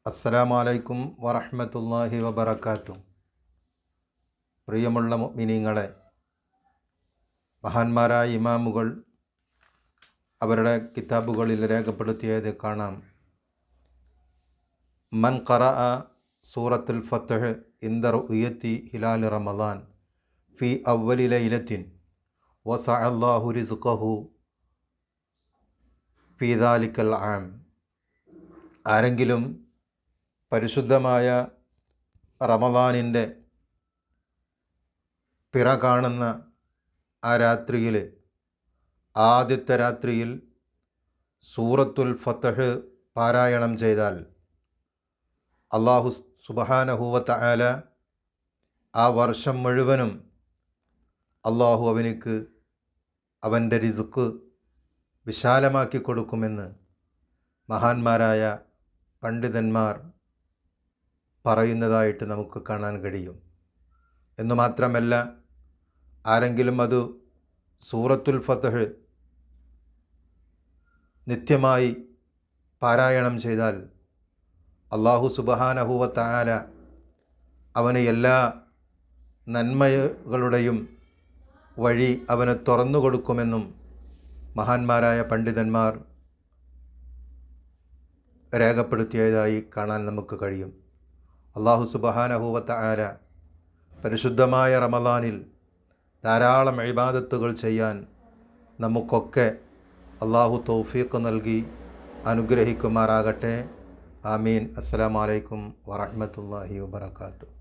അസ്സലാമു അലൈക്കും വറഹ്മത്തുള്ളാഹി വബറകാതുഹു. പ്രിയമുള്ള മുഅ്മിനീങ്ങളെ, മഹാന്മാരായ ഇമാമുകൾ അവരുടെ കിതാബുകളിൽ രേഖപ്പെടുത്തിയത് കാണാം. മൻ ഖറഅ സൂറത്തുൽ ഫത്ഹ് ഇൻദ റുഅയത്തി ഹിലാൽ റമളാൻ ഫി അവ്വലി ലൈലത്തിൻ വസഅ അല്ലാഹു റിസ്ഖഹു ഫി ദാലിക്കൽ ആം. ആരെങ്കിലും പരിശുദ്ധമായ റമളാനിൻ്റെ പിറ കാണുന്ന ആ രാത്രിയിൽ, ആദ്യത്തെ രാത്രിയിൽ സൂറത്തുൽ ഫത്ഹ് പാരായണം ചെയ്താൽ അല്ലാഹു സുബ്ഹാനഹു വ തആല ആ വർഷം മുഴുവനും അല്ലാഹു അവനിക്ക് അവൻ്റെ റിസ്ക് വിശാലമാക്കി കൊടുക്കുമെന്ന് മഹാന്മാരായ പണ്ഡിതന്മാർ പറയുന്നതായിട്ട് നമുക്ക് കാണാൻ കഴിയും. എന്നു മാത്രമല്ല, ആരെങ്കിലും അത് സൂറത്തുൽ ഫത്ഹ് നിത്യമായി പാരായണം ചെയ്താൽ അല്ലാഹു സുബ്ഹാനഹു വ തആല അവന് എല്ലാ നന്മകളുടെയും വഴി അവന് തുറന്നു കൊടുക്കുമെന്നും മഹാന്മാരായ പണ്ഡിതന്മാർ രേഖപ്പെടുത്തിയതായി കാണാൻ നമുക്ക് കഴിയും. അല്ലാഹു സുബ്ഹാനഹു വ തആല പരിശുദ്ധമായ റമളാനിൽ ധാരാളം ഇബാദത്തുകൾ ചെയ്യാൻ നമുക്കൊക്കെ അല്ലാഹു തൗഫീഖ് നൽകി അനുഗ്രഹിക്കുമാറാകട്ടെ. ആമീൻ. അസ്സലാമു അലൈക്കും വറഹ്മത്തുള്ളാഹി വബറകാതുഹു.